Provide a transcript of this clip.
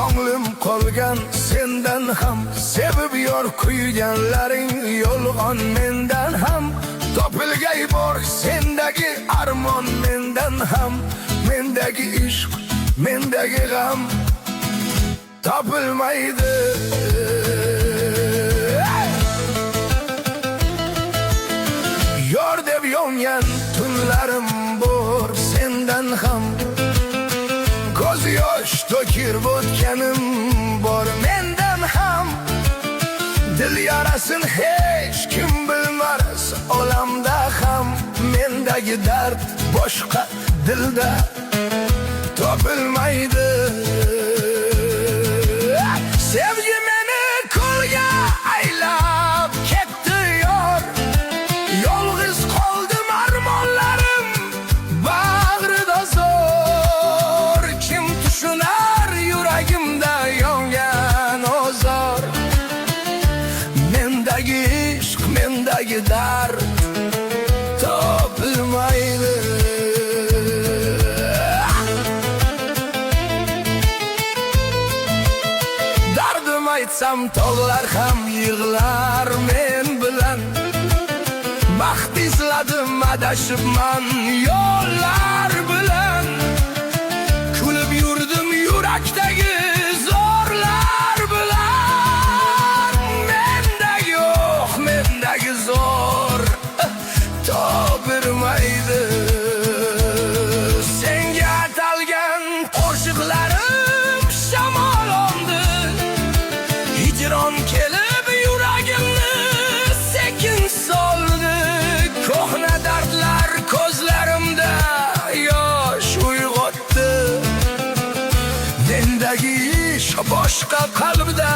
ko'nglim qolgan sendan ham, sevib yor kuyganlaring yolg'on mendan ham. Topilgay bor sendagi armon mendan ham, mendagi ishq, mendagi g'am topilmaydi. Yor deb yongan tunlarim bor sendan ham, ko'z yosh to'kir o'tganim bor mendan ham. Dil yarasin hech kim bilmas olamda ham, mendagi dard boshqa dilda topilmaydi. Sevgi meni ko'lga aylab ketdi yor, yolg'iz qoldim armonlarim bag'rida zo'r. Kim tushunar yuragimda yongan ozor, mendagi ishq, mendagi dard topilmaydi. Dardim aytsam tog'lar ham yig'lar men bilan, baxt izladim adashibman yo'llar bilan. Kulib yurdim yurakdagi zorlar bilan, mendagi yo'q, mendagi zo'r topilmaydi. Senga atalgan qo'shiqlarim shamol oldi, hijron kelib yuragimni sekin soldi. Ko'hna dardlar ko'zlarimda yosh uyg'otdi, mendagi ish boshqa qalbda